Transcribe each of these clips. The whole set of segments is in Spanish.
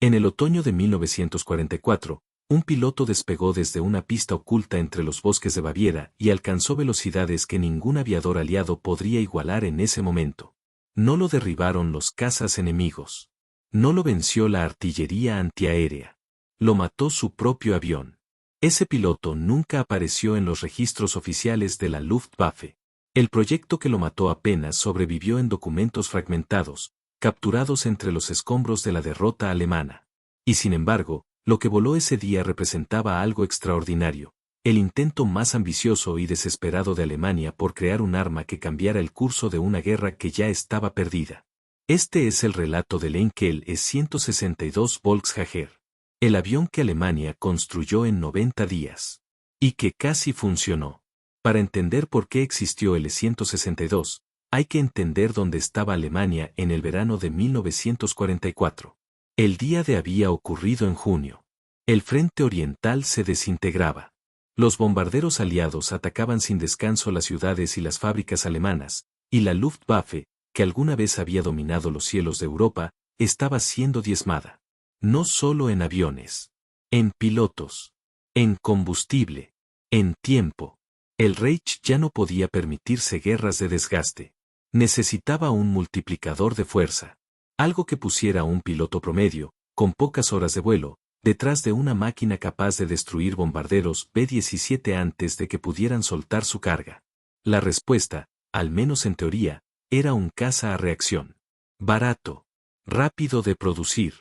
En el otoño de 1944, un piloto despegó desde una pista oculta entre los bosques de Baviera y alcanzó velocidades que ningún aviador aliado podría igualar en ese momento. No lo derribaron los cazas enemigos. No lo venció la artillería antiaérea. Lo mató su propio avión. Ese piloto nunca apareció en los registros oficiales de la Luftwaffe. El proyecto que lo mató apenas sobrevivió en documentos fragmentados, capturados entre los escombros de la derrota alemana. Y sin embargo, lo que voló ese día representaba algo extraordinario, el intento más ambicioso y desesperado de Alemania por crear un arma que cambiara el curso de una guerra que ya estaba perdida. Este es el relato del Heinkel E-162 Volkshager, el avión que Alemania construyó en 90 días. Y que casi funcionó. Para entender por qué existió el E-162, hay que entender dónde estaba Alemania en el verano de 1944. El día de había ocurrido en junio. El frente oriental se desintegraba. Los bombarderos aliados atacaban sin descanso las ciudades y las fábricas alemanas, y la Luftwaffe, que alguna vez había dominado los cielos de Europa, estaba siendo diezmada. No solo en aviones, en pilotos, en combustible, en tiempo. El Reich ya no podía permitirse guerras de desgaste. Necesitaba un multiplicador de fuerza. Algo que pusiera a un piloto promedio, con pocas horas de vuelo, detrás de una máquina capaz de destruir bombarderos B-17 antes de que pudieran soltar su carga. La respuesta, al menos en teoría, era un caza a reacción. Barato, rápido de producir,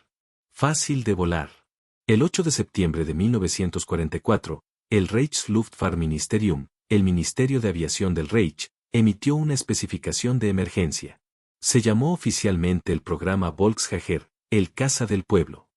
fácil de volar. El 8 de septiembre de 1944, el Reichsluftfahrtministerium, el Ministerio de Aviación del Reich, emitió una especificación de emergencia. Se llamó oficialmente el programa Volkshager, el caza del pueblo.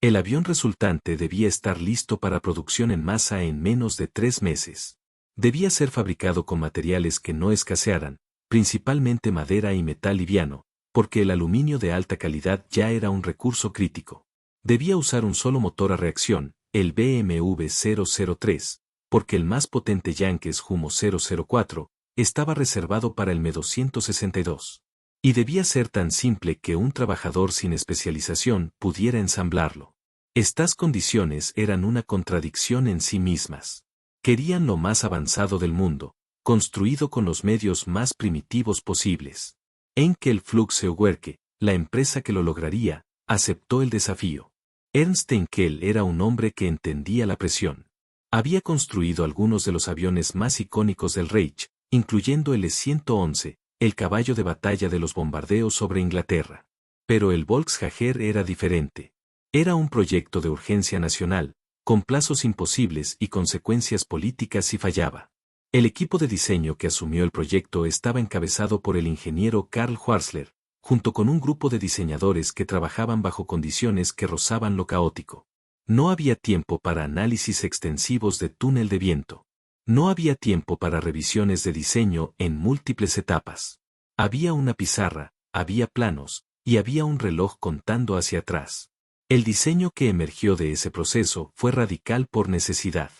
El avión resultante debía estar listo para producción en masa en menos de 3 meses. Debía ser fabricado con materiales que no escasearan, principalmente madera y metal liviano, porque el aluminio de alta calidad ya era un recurso crítico. Debía usar un solo motor a reacción, el BMW 003, porque el más potente Yankes Humo 004, estaba reservado para el Me-262. Y debía ser tan simple que un trabajador sin especialización pudiera ensamblarlo. Estas condiciones eran una contradicción en sí mismas. Querían lo más avanzado del mundo, construido con los medios más primitivos posibles. Henkel Flugzeugwerke, la empresa que lo lograría, aceptó el desafío. Ernst Henkel era un hombre que entendía la presión. Había construido algunos de los aviones más icónicos del Reich, incluyendo el E-111, el caballo de batalla de los bombardeos sobre Inglaterra. Pero el Volkshager era diferente. Era un proyecto de urgencia nacional, con plazos imposibles y consecuencias políticas si fallaba. El equipo de diseño que asumió el proyecto estaba encabezado por el ingeniero Karl Schwarzler, junto con un grupo de diseñadores que trabajaban bajo condiciones que rozaban lo caótico. No había tiempo para análisis extensivos de túnel de viento. No había tiempo para revisiones de diseño en múltiples etapas. Había una pizarra, había planos, y había un reloj contando hacia atrás. El diseño que emergió de ese proceso fue radical por necesidad.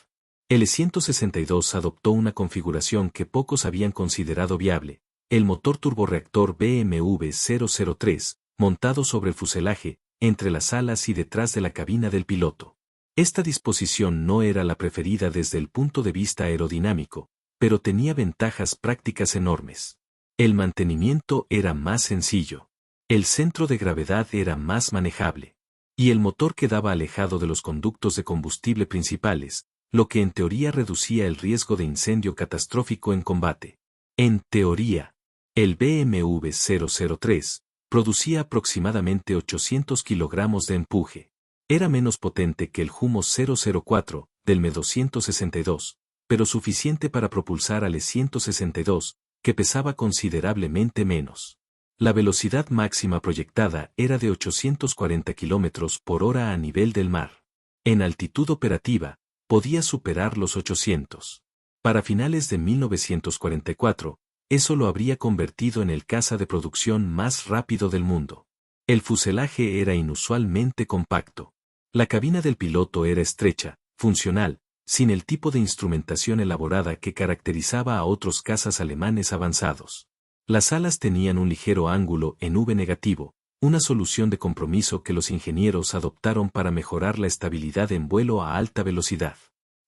El E-162 adoptó una configuración que pocos habían considerado viable, el motor turborreactor BMW 003, montado sobre el fuselaje, entre las alas y detrás de la cabina del piloto. Esta disposición no era la preferida desde el punto de vista aerodinámico, pero tenía ventajas prácticas enormes. El mantenimiento era más sencillo. El centro de gravedad era más manejable. Y el motor quedaba alejado de los conductos de combustible principales, lo que en teoría reducía el riesgo de incendio catastrófico en combate. En teoría, el BMW 003 producía aproximadamente 800 kilogramos de empuje. Era menos potente que el Humo 004 del Me-262, pero suficiente para propulsar al E-162, que pesaba considerablemente menos. La velocidad máxima proyectada era de 840 km por hora a nivel del mar. En altitud operativa, podía superar los 800. Para finales de 1944, eso lo habría convertido en el caza de producción más rápido del mundo. El fuselaje era inusualmente compacto. La cabina del piloto era estrecha, funcional, sin el tipo de instrumentación elaborada que caracterizaba a otros cazas alemanes avanzados. Las alas tenían un ligero ángulo en V negativo, una solución de compromiso que los ingenieros adoptaron para mejorar la estabilidad en vuelo a alta velocidad.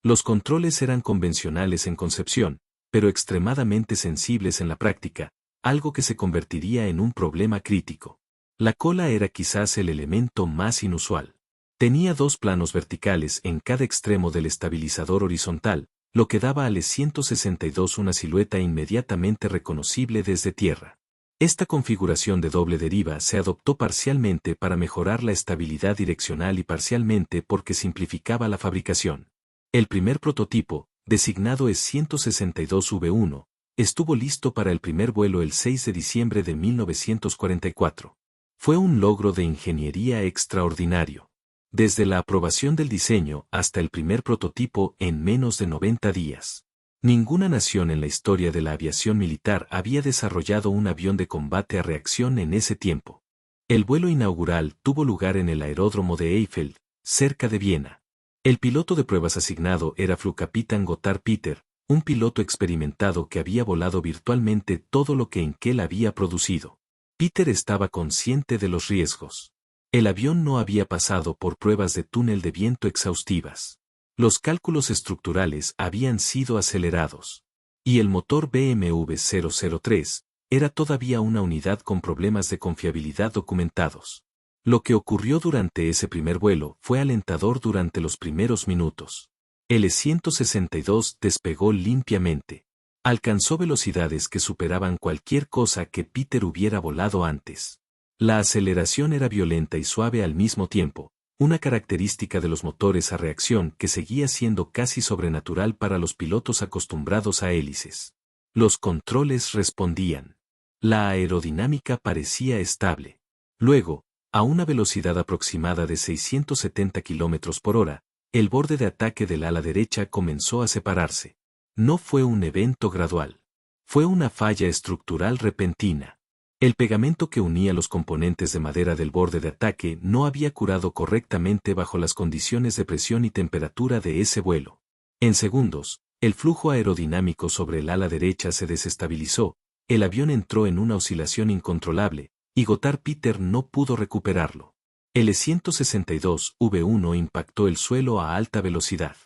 Los controles eran convencionales en concepción, pero extremadamente sensibles en la práctica, algo que se convertiría en un problema crítico. La cola era quizás el elemento más inusual. Tenía dos planos verticales en cada extremo del estabilizador horizontal, lo que daba al E-162 una silueta inmediatamente reconocible desde tierra. Esta configuración de doble deriva se adoptó parcialmente para mejorar la estabilidad direccional y parcialmente porque simplificaba la fabricación. El primer prototipo, designado E-162V1, estuvo listo para el primer vuelo el 6 de diciembre de 1944. Fue un logro de ingeniería extraordinario. Desde la aprobación del diseño hasta el primer prototipo en menos de 90 días. Ninguna nación en la historia de la aviación militar había desarrollado un avión de combate a reacción en ese tiempo. El vuelo inaugural tuvo lugar en el aeródromo de Eifel, cerca de Viena. El piloto de pruebas asignado era Flugkapitän Gotthard Peter, un piloto experimentado que había volado virtualmente todo lo que Henkel había producido. Peter estaba consciente de los riesgos. El avión no había pasado por pruebas de túnel de viento exhaustivas. Los cálculos estructurales habían sido acelerados. Y el motor BMW 003 era todavía una unidad con problemas de confiabilidad documentados. Lo que ocurrió durante ese primer vuelo fue alentador durante los primeros minutos. El E-162 despegó limpiamente. Alcanzó velocidades que superaban cualquier cosa que Peter hubiera volado antes. La aceleración era violenta y suave al mismo tiempo, una característica de los motores a reacción que seguía siendo casi sobrenatural para los pilotos acostumbrados a hélices. Los controles respondían. La aerodinámica parecía estable. Luego, a una velocidad aproximada de 670 km por hora, el borde de ataque del ala derecha comenzó a separarse. No fue un evento gradual. Fue una falla estructural repentina. El pegamento que unía los componentes de madera del borde de ataque no había curado correctamente bajo las condiciones de presión y temperatura de ese vuelo. En segundos, el flujo aerodinámico sobre el ala derecha se desestabilizó, el avión entró en una oscilación incontrolable, y Gotthard Peter no pudo recuperarlo. El E-162V1 impactó el suelo a alta velocidad.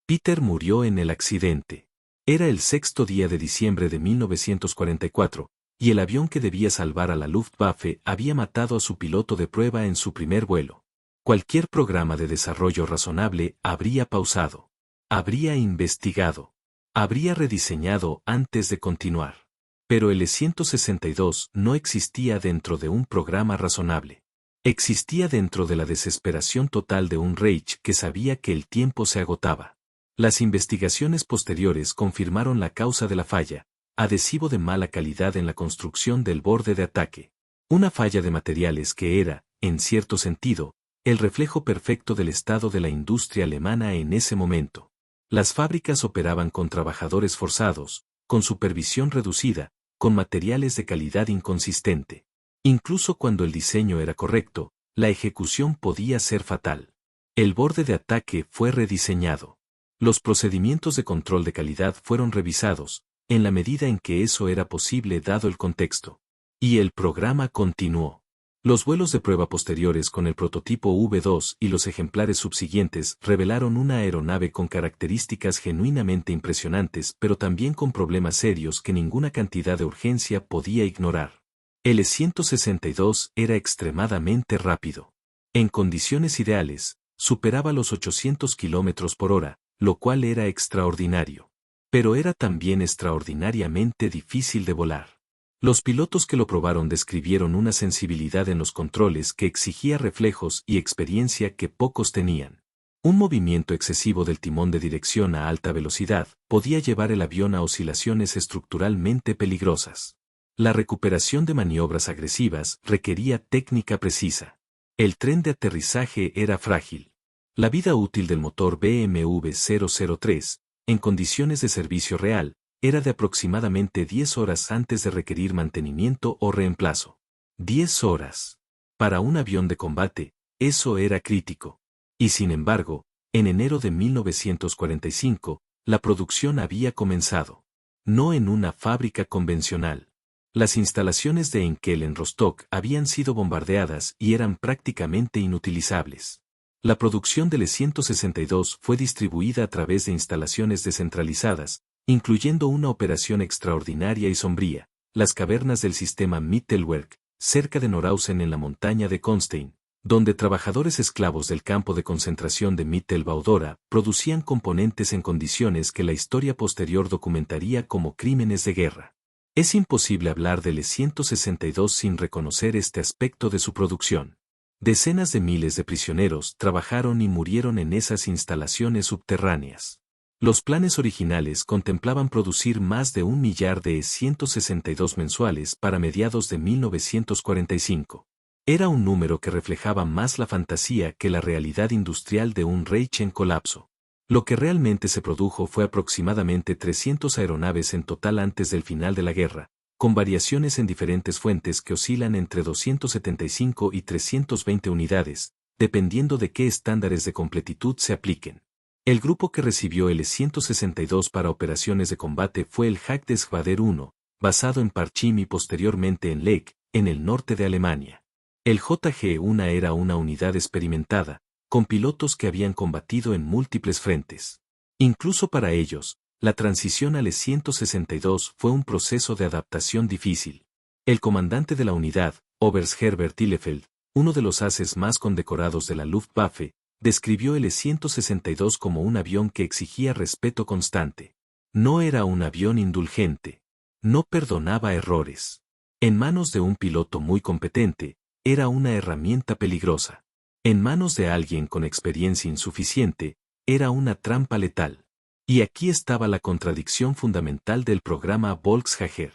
Peter murió en el accidente. Era el 6º día de diciembre de 1944. Y el avión que debía salvar a la Luftwaffe había matado a su piloto de prueba en su primer vuelo. Cualquier programa de desarrollo razonable habría pausado. Habría investigado. Habría rediseñado antes de continuar. Pero el E-162 no existía dentro de un programa razonable. Existía dentro de la desesperación total de un Reich que sabía que el tiempo se agotaba. Las investigaciones posteriores confirmaron la causa de la falla. Adhesivo de mala calidad en la construcción del borde de ataque. Una falla de materiales que era, en cierto sentido, el reflejo perfecto del estado de la industria alemana en ese momento. Las fábricas operaban con trabajadores forzados, con supervisión reducida, con materiales de calidad inconsistente. Incluso cuando el diseño era correcto, la ejecución podía ser fatal. El borde de ataque fue rediseñado. Los procedimientos de control de calidad fueron revisados, en la medida en que eso era posible dado el contexto. Y el programa continuó. Los vuelos de prueba posteriores con el prototipo V2 y los ejemplares subsiguientes revelaron una aeronave con características genuinamente impresionantes pero también con problemas serios que ninguna cantidad de urgencia podía ignorar. El E-162 era extremadamente rápido. En condiciones ideales, superaba los 800 km por hora, lo cual era extraordinario. Pero era también extraordinariamente difícil de volar. Los pilotos que lo probaron describieron una sensibilidad en los controles que exigía reflejos y experiencia que pocos tenían. Un movimiento excesivo del timón de dirección a alta velocidad podía llevar el avión a oscilaciones estructuralmente peligrosas. La recuperación de maniobras agresivas requería técnica precisa. El tren de aterrizaje era frágil. La vida útil del motor BMW 003, en condiciones de servicio real, era de aproximadamente 10 horas antes de requerir mantenimiento o reemplazo. 10 horas. Para un avión de combate, eso era crítico. Y sin embargo, en enero de 1945, la producción había comenzado. No en una fábrica convencional. Las instalaciones de Enkel en Rostock habían sido bombardeadas y eran prácticamente inutilizables. La producción del E-162 fue distribuida a través de instalaciones descentralizadas, incluyendo una operación extraordinaria y sombría, las cavernas del sistema Mittelwerk, cerca de Norhausen en la montaña de Konstein, donde trabajadores esclavos del campo de concentración de Mittelbau-Dora producían componentes en condiciones que la historia posterior documentaría como crímenes de guerra. Es imposible hablar del E-162 sin reconocer este aspecto de su producción. Decenas de miles de prisioneros trabajaron y murieron en esas instalaciones subterráneas. Los planes originales contemplaban producir más de 1 millar de E-162 mensuales para mediados de 1945. Era un número que reflejaba más la fantasía que la realidad industrial de un Reich en colapso. Lo que realmente se produjo fue aproximadamente 300 aeronaves en total antes del final de la guerra, con variaciones en diferentes fuentes que oscilan entre 275 y 320 unidades, dependiendo de qué estándares de completitud se apliquen. El grupo que recibió el E-162 para operaciones de combate fue el Jagdgeschwader 1, basado en Parchim y posteriormente en Lech, en el norte de Alemania. El JG-1 era una unidad experimentada, con pilotos que habían combatido en múltiples frentes. Incluso para ellos, la transición al E-162 fue un proceso de adaptación difícil. El comandante de la unidad, Oberst Herbert Illefeld, uno de los ases más condecorados de la Luftwaffe, describió el E-162 como un avión que exigía respeto constante. No era un avión indulgente. No perdonaba errores. En manos de un piloto muy competente, era una herramienta peligrosa. En manos de alguien con experiencia insuficiente, era una trampa letal. Y aquí estaba la contradicción fundamental del programa Volkshager.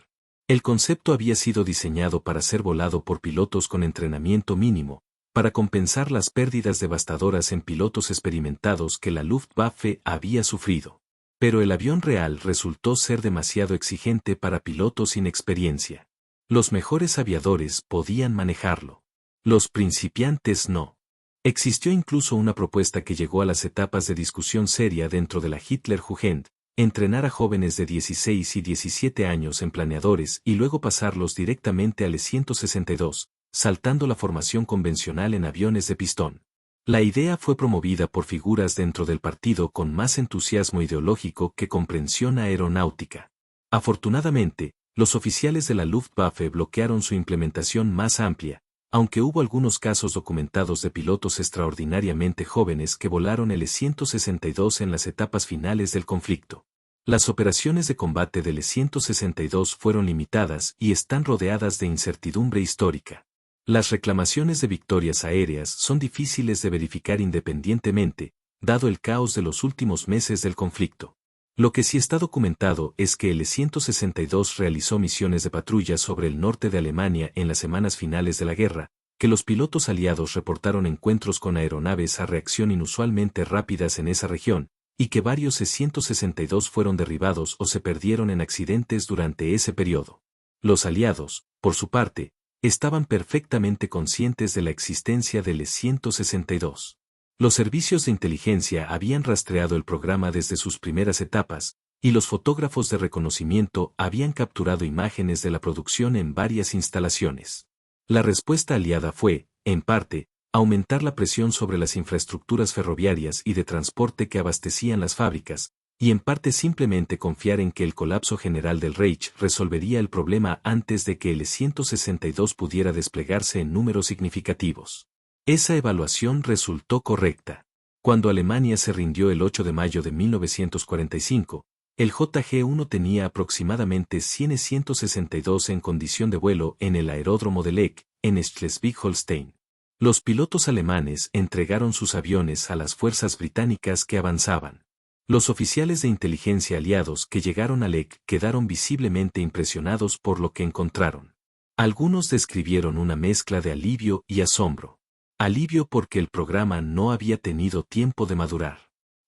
El concepto había sido diseñado para ser volado por pilotos con entrenamiento mínimo, para compensar las pérdidas devastadoras en pilotos experimentados que la Luftwaffe había sufrido. Pero el avión real resultó ser demasiado exigente para pilotos sin experiencia. Los mejores aviadores podían manejarlo. Los principiantes no. Existió incluso una propuesta que llegó a las etapas de discusión seria dentro de la Hitlerjugend, entrenar a jóvenes de 16 y 17 años en planeadores y luego pasarlos directamente al E-162, saltando la formación convencional en aviones de pistón. La idea fue promovida por figuras dentro del partido con más entusiasmo ideológico que comprensión aeronáutica. Afortunadamente, los oficiales de la Luftwaffe bloquearon su implementación más amplia, aunque hubo algunos casos documentados de pilotos extraordinariamente jóvenes que volaron el E-162 en las etapas finales del conflicto. Las operaciones de combate del E-162 fueron limitadas y están rodeadas de incertidumbre histórica. Las reclamaciones de victorias aéreas son difíciles de verificar independientemente, dado el caos de los últimos meses del conflicto. Lo que sí está documentado es que el E-162 realizó misiones de patrulla sobre el norte de Alemania en las semanas finales de la guerra, que los pilotos aliados reportaron encuentros con aeronaves a reacción inusualmente rápidas en esa región, y que varios E-162 fueron derribados o se perdieron en accidentes durante ese periodo. Los aliados, por su parte, estaban perfectamente conscientes de la existencia del E-162. Los servicios de inteligencia habían rastreado el programa desde sus primeras etapas, y los fotógrafos de reconocimiento habían capturado imágenes de la producción en varias instalaciones. La respuesta aliada fue, en parte, aumentar la presión sobre las infraestructuras ferroviarias y de transporte que abastecían las fábricas, y en parte simplemente confiar en que el colapso general del Reich resolvería el problema antes de que el E-162 pudiera desplegarse en números significativos. Esa evaluación resultó correcta. Cuando Alemania se rindió el 8 de mayo de 1945, el JG-1 tenía aproximadamente 100 E-162 en condición de vuelo en el aeródromo de Lech, en Schleswig-Holstein. Los pilotos alemanes entregaron sus aviones a las fuerzas británicas que avanzaban. Los oficiales de inteligencia aliados que llegaron a Lech quedaron visiblemente impresionados por lo que encontraron. Algunos describieron una mezcla de alivio y asombro. Alivio porque el programa no había tenido tiempo de madurar.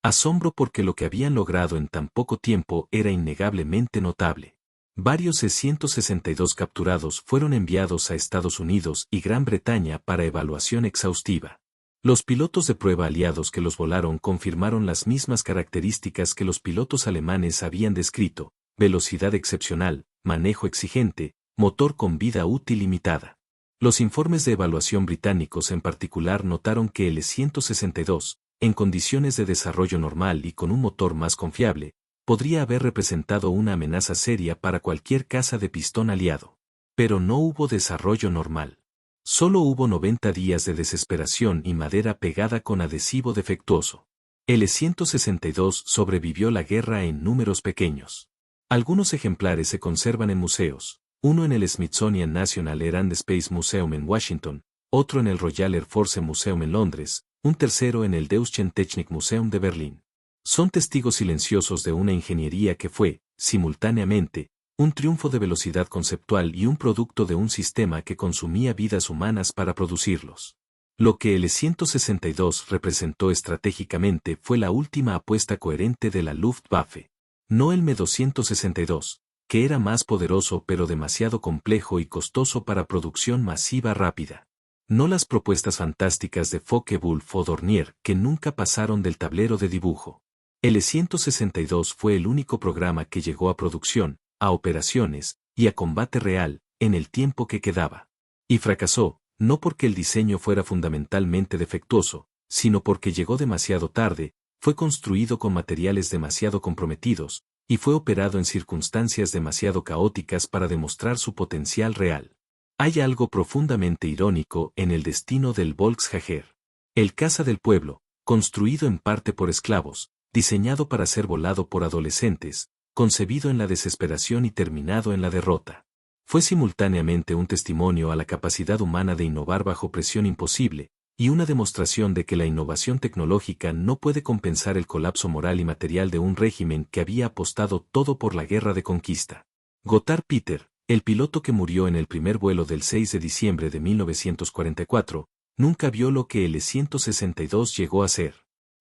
Asombro porque lo que habían logrado en tan poco tiempo era innegablemente notable. Varios E-162 capturados fueron enviados a Estados Unidos y Gran Bretaña para evaluación exhaustiva. Los pilotos de prueba aliados que los volaron confirmaron las mismas características que los pilotos alemanes habían descrito: velocidad excepcional, manejo exigente, motor con vida útil limitada. Los informes de evaluación británicos en particular notaron que el E-162, en condiciones de desarrollo normal y con un motor más confiable, podría haber representado una amenaza seria para cualquier caza de pistón aliado. Pero no hubo desarrollo normal. Solo hubo 90 días de desesperación y madera pegada con adhesivo defectuoso. El E-162 sobrevivió la guerra en números pequeños. Algunos ejemplares se conservan en museos, uno en el Smithsonian National Air and Space Museum en Washington, otro en el Royal Air Force Museum en Londres, un tercero en el Deutschen Technik Museum de Berlín. Son testigos silenciosos de una ingeniería que fue, simultáneamente, un triunfo de velocidad conceptual y un producto de un sistema que consumía vidas humanas para producirlos. Lo que el E-162 representó estratégicamente fue la última apuesta coherente de la Luftwaffe. No el Me-262, que era más poderoso pero demasiado complejo y costoso para producción masiva rápida. No las propuestas fantásticas de Focke-Wulf o Dornier que nunca pasaron del tablero de dibujo. El E-162 fue el único programa que llegó a producción, a operaciones y a combate real, en el tiempo que quedaba. Y fracasó, no porque el diseño fuera fundamentalmente defectuoso, sino porque llegó demasiado tarde, fue construido con materiales demasiado comprometidos, y fue operado en circunstancias demasiado caóticas para demostrar su potencial real. Hay algo profundamente irónico en el destino del Volksjäger. El caza del pueblo, construido en parte por esclavos, diseñado para ser volado por adolescentes, concebido en la desesperación y terminado en la derrota. Fue simultáneamente un testimonio a la capacidad humana de innovar bajo presión imposible, y una demostración de que la innovación tecnológica no puede compensar el colapso moral y material de un régimen que había apostado todo por la guerra de conquista. Gotthard Peter, el piloto que murió en el primer vuelo del 6 de diciembre de 1944, nunca vio lo que el E-162 llegó a ser.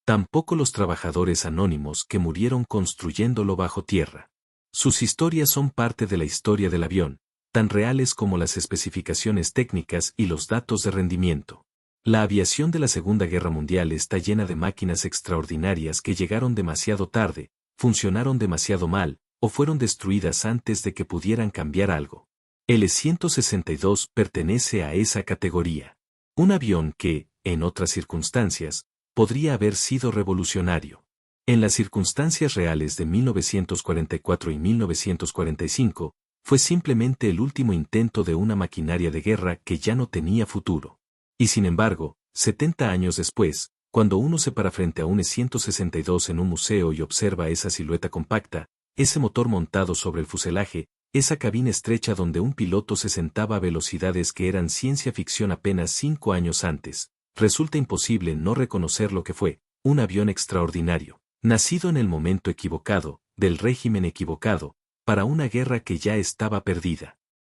Tampoco los trabajadores anónimos que murieron construyéndolo bajo tierra. Sus historias son parte de la historia del avión, tan reales como las especificaciones técnicas y los datos de rendimiento. La aviación de la Segunda Guerra Mundial está llena de máquinas extraordinarias que llegaron demasiado tarde, funcionaron demasiado mal, o fueron destruidas antes de que pudieran cambiar algo. El E-162 pertenece a esa categoría. Un avión que, en otras circunstancias, podría haber sido revolucionario. En las circunstancias reales de 1944 y 1945, fue simplemente el último intento de una maquinaria de guerra que ya no tenía futuro. Y sin embargo, 70 años después, cuando uno se para frente a un E-162 en un museo y observa esa silueta compacta, ese motor montado sobre el fuselaje, esa cabina estrecha donde un piloto se sentaba a velocidades que eran ciencia ficción apenas 5 años antes, resulta imposible no reconocer lo que fue, un avión extraordinario, nacido en el momento equivocado, del régimen equivocado, para una guerra que ya estaba perdida.